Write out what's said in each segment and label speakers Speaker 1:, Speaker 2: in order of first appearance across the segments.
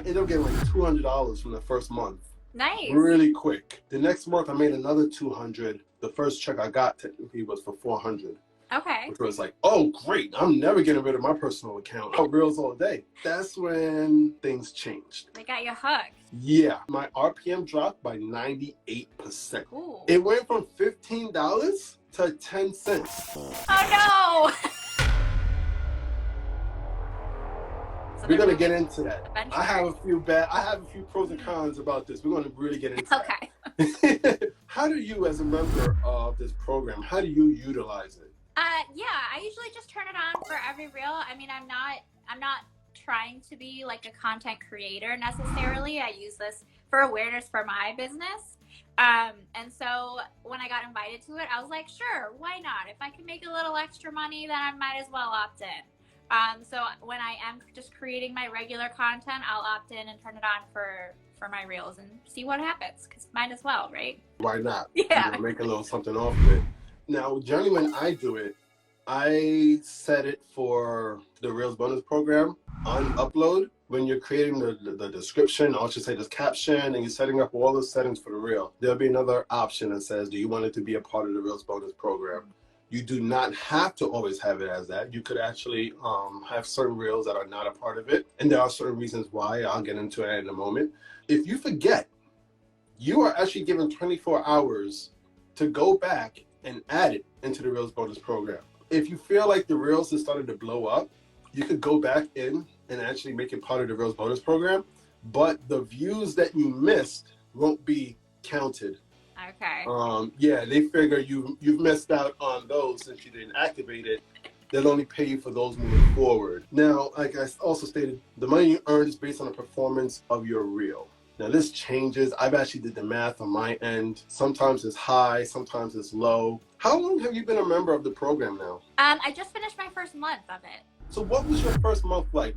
Speaker 1: ended up getting like $200 from the first month.
Speaker 2: Nice.
Speaker 1: Really quick. The next month I made another $200. The first check I got technically was for $400.
Speaker 2: Okay.
Speaker 1: Which was like, oh great, I'm never getting rid of my personal account. Oh, Reels all day. That's when things changed.
Speaker 2: They got you hooked.
Speaker 1: Yeah, my RPM dropped by 98%.
Speaker 2: Ooh.
Speaker 1: It went from $15 to 10 cents.
Speaker 2: Oh no!
Speaker 1: We're gonna get into that.
Speaker 2: Benchmark.
Speaker 1: I have a few pros and cons about this. We're gonna really get into
Speaker 2: Okay.
Speaker 1: that. How do you, as a member of this program, how do you utilize it?
Speaker 2: Yeah, I usually just turn it on for every reel. I mean, I'm not trying to be like a content creator necessarily. I use this for awareness for my business. And so when I got invited to it, I was like, sure, why not? If I can make a little extra money, then I might as well opt in. So when I am just creating my regular content, I'll opt in and turn it on for my reels and see what happens, because might as well, right?
Speaker 1: Why not?
Speaker 2: Yeah.
Speaker 1: You know, make a little something off of it. Now, generally when I do it, I set it for the Reels bonus program on upload. When you're creating the description, or I should say the caption, and you're setting up all the settings for the reel, there'll be another option that says, do you want it to be a part of the Reels bonus program? You do not have to always have it as that. You could actually have certain reels that are not a part of it. And there are certain reasons why. I'll get into it in a moment. If you forget, you are actually given 24 hours to go back and add it into the Reels bonus program. If you feel like the Reels is starting to blow up, you could go back in and actually make it part of the Reels bonus program, but the views that you missed won't be counted.
Speaker 2: Okay.
Speaker 1: Yeah, they figure you've missed out on those since you didn't activate it. They'll only pay you for those moving forward. Now, like I also stated, the money you earn is based on the performance of your reel. Now this changes. I've actually did the math on my end. Sometimes it's high, sometimes it's low. How long have you been a member of the program now?
Speaker 2: I just finished my first month of it.
Speaker 1: So what was your first month like?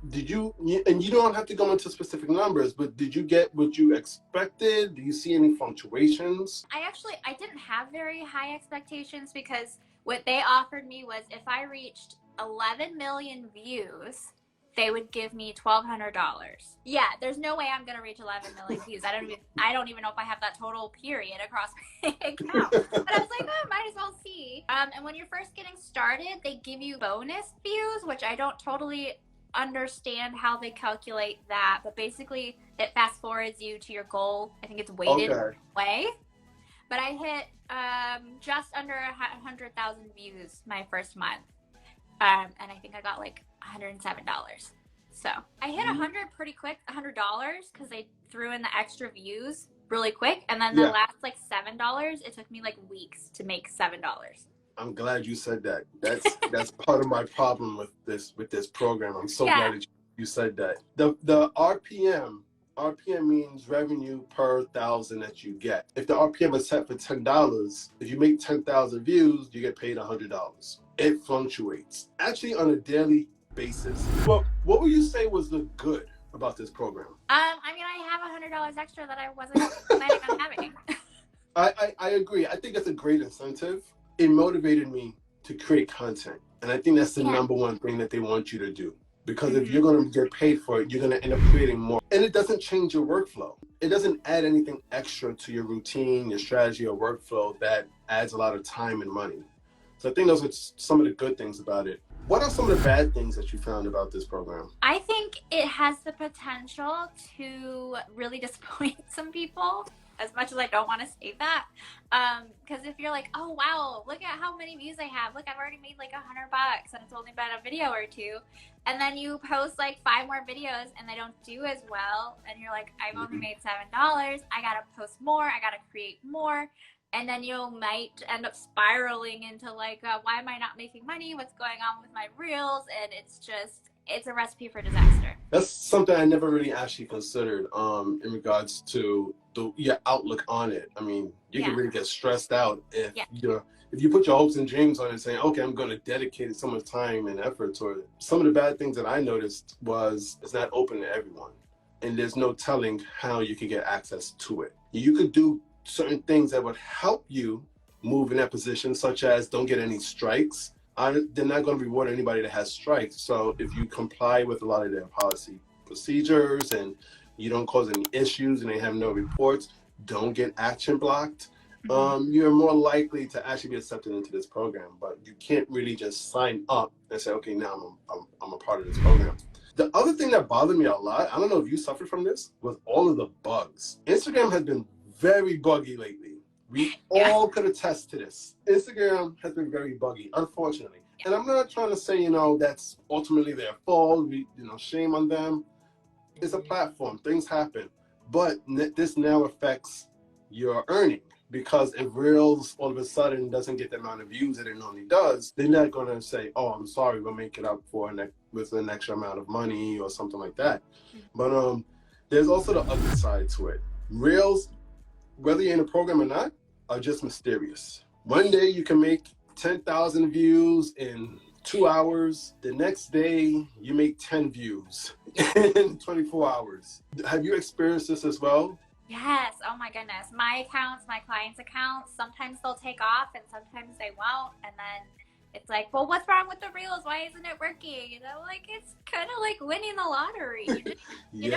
Speaker 1: Did you, and you don't have to go into specific numbers, but did you get what you expected? Do you see any fluctuations?
Speaker 2: I didn't have very high expectations, because what they offered me was if I reached 11 million views, they would give me $1,200. Yeah, there's no way I'm gonna reach 11 million views. I don't even know if I have that total period across my account. But I was like, oh, might as well see. And when you're first getting started, they give you bonus views, which I don't totally understand how they calculate that. But basically, it fast forwards you to your goal. I think it's weighted way. But I hit just under 100,000 views my first month. And I think I got like $107. So I hit 100 pretty quick, $100, because they threw in the extra views really quick. And then the last like $7, it took me like weeks to make $7.
Speaker 1: I'm glad you said that. That's part of my problem with this program. I'm so glad that you said that. The RPM means revenue per thousand that you get. If the RPM is set for $10, if you make 10,000 views, you get paid $100. It fluctuates, actually on a daily basis. Well, what would you say was the good about this program?
Speaker 2: I mean, I have $100 extra that I wasn't planning on having.
Speaker 1: I agree. I think that's a great incentive. It motivated me to create content. And I think that's the number one thing that they want you to do. Because if you're going to get paid for it, you're going to end up creating more. And it doesn't change your workflow. It doesn't add anything extra to your routine, your strategy, or workflow that adds a lot of time and money. So I think those are some of the good things about it. What are some of the bad things that you found about this program?
Speaker 2: I think it has the potential to really disappoint some people, as much as I don't want to say that. Because if you're like, oh, wow, look at how many views I have. Look, I've already made like $100 and it's only been a video or two. And then you post like 5 more videos and they don't do as well. And you're like, I've only made $7. I got to post more. I got to create more. And then you might end up spiraling into like, why am I not making money? What's going on with my reels? And it's a recipe for disaster.
Speaker 1: That's something I never really actually considered in regards to your outlook on it. I mean, you can really get stressed out if you put your hopes and dreams on it, saying, okay, I'm going to dedicate so much time and effort toward it. Some of the bad things that I noticed was it's not open to everyone. And there's no telling how you can get access to it. You could do certain things that would help you move in that position, such as don't get any strikes. They're not going to reward anybody that has strikes. So if you comply with a lot of their policy procedures and you don't cause any issues and they have no reports, don't get action blocked, you're more likely to actually be accepted into this program. But you can't really just sign up and say, okay, now I'm a part of this program. The other thing that bothered me a lot, I don't know if you suffered from this, was all of the bugs. Instagram has been very buggy lately. We all could attest to this. Instagram has been very buggy, unfortunately. And I'm not trying to say, that's ultimately their fault. Shame on them. It's a platform. Things happen. But this now affects your earning. Because if Reels all of a sudden doesn't get the amount of views that it normally does, they're not going to say, oh, I'm sorry, we'll make it up with an extra amount of money or something like that. But there's also the other side to it. Reels, whether you're in a program or not, are just mysterious. One day you can make 10,000 views in 2 hours. The next day you make 10 views in 24 hours. Have you experienced this as well?
Speaker 2: Yes. Oh my goodness. My accounts, my clients' accounts, sometimes they'll take off and sometimes they won't. And then it's like, well, what's wrong with the Reels? Why isn't it working? Like it's kind of like winning the lottery. You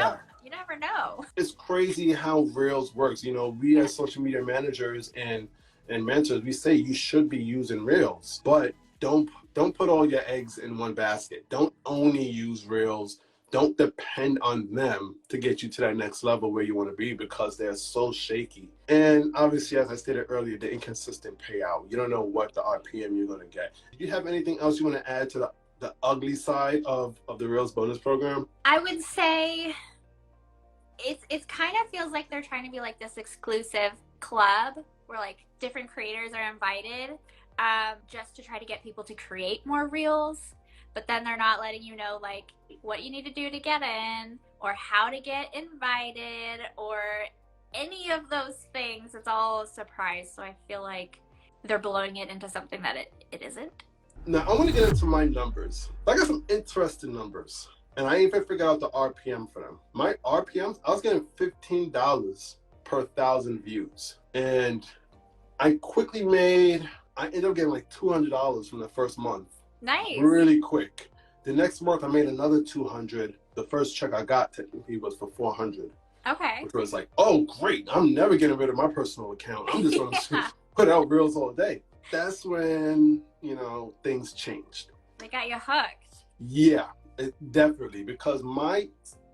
Speaker 2: never know.
Speaker 1: It's crazy how Reels works. We as social media managers and mentors, we say you should be using Reels, but don't put all your eggs in one basket. Don't only use Reels. Don't depend on them to get you to that next level where you want to be because they're so shaky. And obviously, as I stated earlier, the inconsistent payout. You don't know what the RPM you're going to get. Do you have anything else you want to add to the ugly side of the Reels bonus program?
Speaker 2: I would say it kind of feels like they're trying to be like this exclusive club where like different creators are invited just to try to get people to create more Reels. But then they're not letting you know like what you need to do to get in or how to get invited or any of those things. It's all a surprise. So I feel like they're blowing it into something that it isn't.
Speaker 1: Now I want to get into my numbers. I got some interesting numbers and I even figured out the RPM for them. My RPMs, I was getting $15 per 1,000 views. And I ended up getting like $200 from the first month.
Speaker 2: Nice.
Speaker 1: Really quick. The next month I made another $200. The first check I got technically was for $400.
Speaker 2: Okay.
Speaker 1: Which was like, oh great, I'm never getting rid of my personal account. I'm just gonna put out Reels all day. That's when, things changed.
Speaker 2: They got you hooked.
Speaker 1: Yeah, definitely. Because my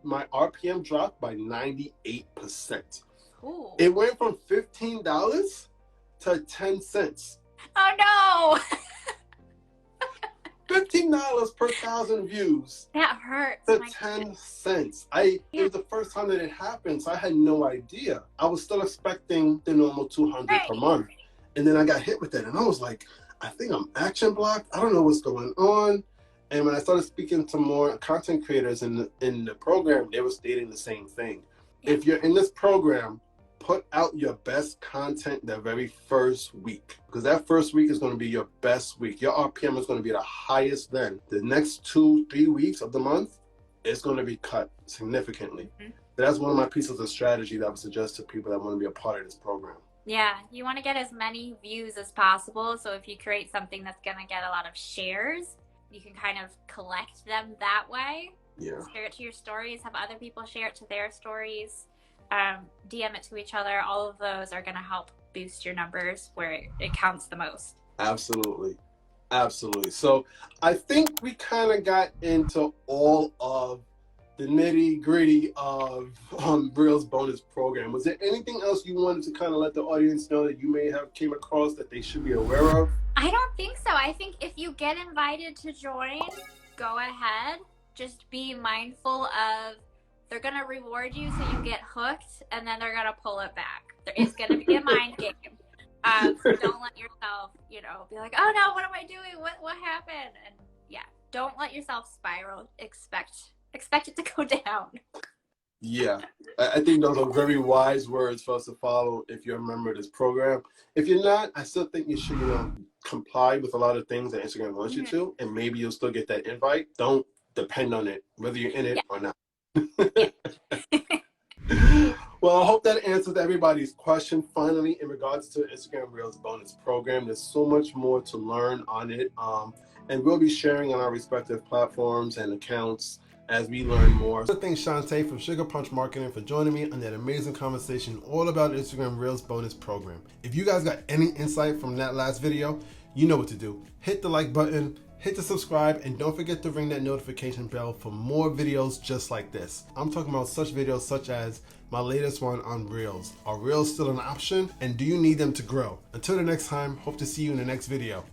Speaker 1: RPM dropped by 98%.
Speaker 2: Ooh.
Speaker 1: It went from $15 to 10 cents.
Speaker 2: Oh no.
Speaker 1: $15 per 1,000 views.
Speaker 2: That hurts.
Speaker 1: To 10 cents. It was the first time that it happened, so I had no idea. I was still expecting the normal $200 per month. And then I got hit with it, and I was like, I think I'm action blocked. I don't know what's going on. And when I started speaking to more content creators in the program, they were stating the same thing. If you're in this program, put out your best content the very first week, because that first week is going to be your best week. Your RPM is going to be the highest then. The next 2-3 weeks of the month, it's going to be cut significantly. That's one of my pieces of strategy that I would suggest to people that want to be a part of this program.
Speaker 2: Yeah, you want to get as many views as possible. So if you create something that's going to get a lot of shares, you can kind of collect them that way.
Speaker 1: Yeah.
Speaker 2: Share it to your stories, have other people share it to their stories. DM it to each other. All of those are going to help boost your numbers where it counts the most.
Speaker 1: Absolutely. So I think we kind of got into all of the nitty gritty of Reels bonus program. Was there anything else you wanted to kind of let the audience know that you may have came across that they should be aware of?
Speaker 2: I don't think so. I think if you get invited to join, go ahead. Just be mindful of they're going to reward you so you get hooked, and then they're going to pull it back. It's going to be a mind game. So don't let yourself, be like, oh no, what am I doing? What happened? And yeah, don't let yourself spiral. Expect it to go down.
Speaker 1: Yeah, I think those are very wise words for us to follow if you're a member of this program. If you're not, I still think you should, comply with a lot of things that Instagram wants you to, and maybe you'll still get that invite. Don't depend on it, whether you're in it or not. Well, I hope that answers everybody's question. Finally, in regards to Instagram Reels bonus program, there's so much more to learn on it, and we'll be sharing on our respective platforms and accounts as we learn more. So thanks Shantae from Sugar Punch Marketing for joining me on that amazing conversation all about Instagram Reels bonus program. If you guys got any insight from that last video, you know what to do. Hit the like button, hit the subscribe, and don't forget to ring that notification bell for more videos just like this. I'm talking about such videos such as my latest one on Reels. Are Reels still an option? And do you need them to grow? Until the next time, hope to see you in the next video.